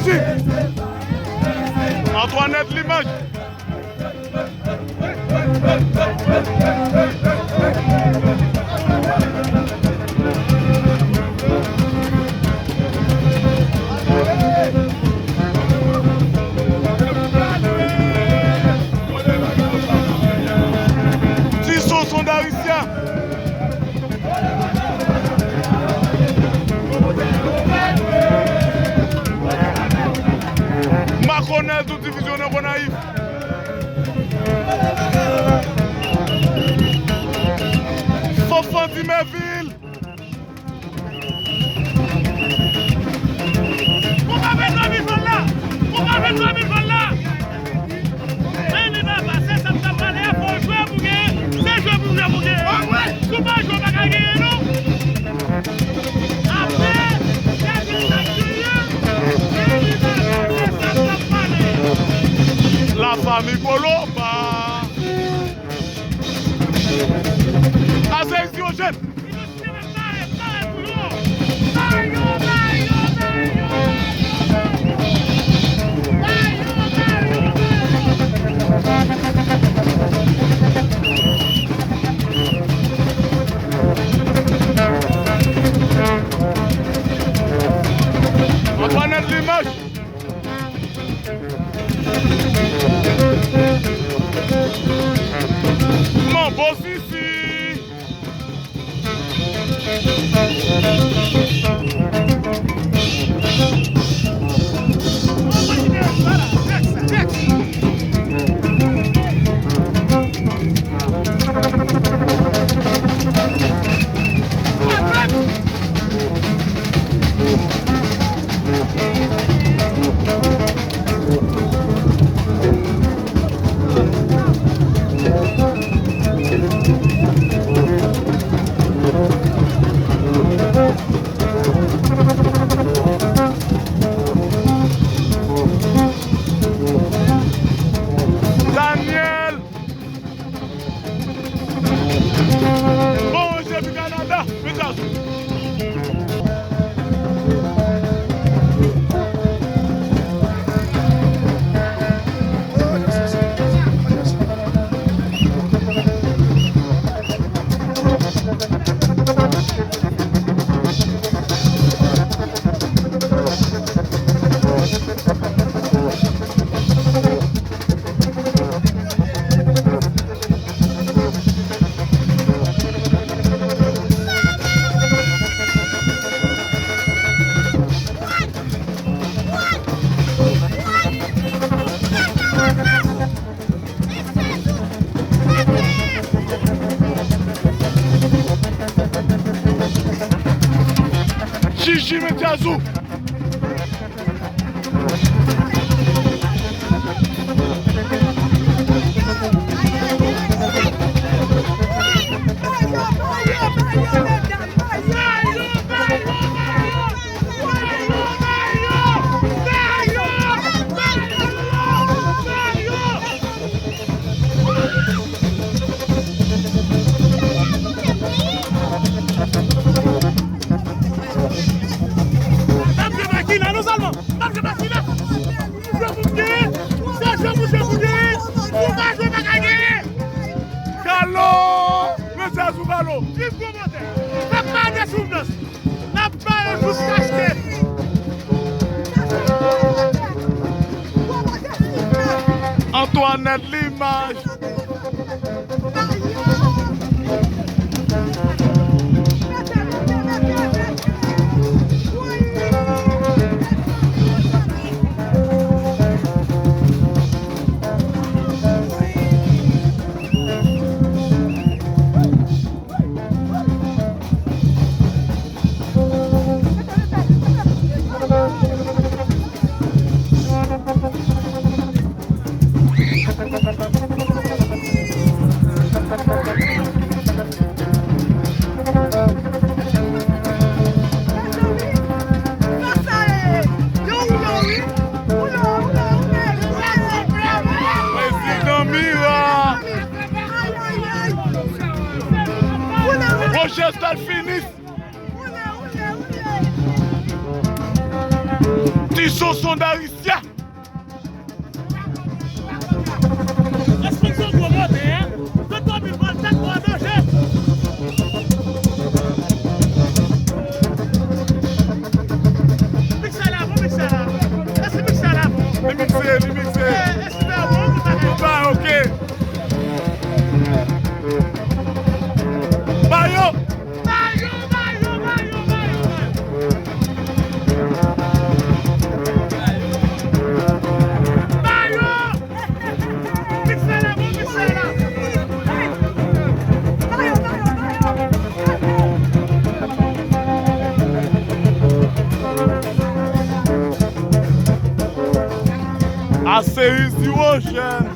Si. Antoinette l'image. Tissot sont d'Aricia. Macronel tout divisionnaire qu'on naïf. Fofan Dimerville. Pourquoi faire 3000 francs là? Pourquoi faire 3000 francs là? Il va passer, ça me tape pas l'air pour jouer pour gagner. C'est jouer pour gagner. Comment je vais pas gagner nous? Après, il y a des actions. La famille Colomba. Assez idiogène. Antoinette l'image. Mon boss ici. Gigi Metiazou. Antoinette l'image. geste al finis. Tissot son d'Aricia. Restriction pour monter, hein. 23 000 balles, 4 pour danger. Mixer là, bon mixer là. Est-ce que mixer là, bon? Limixé. Est-ce que c'est bon ou pas? Bah, ok. Bayo. A série si Ocean.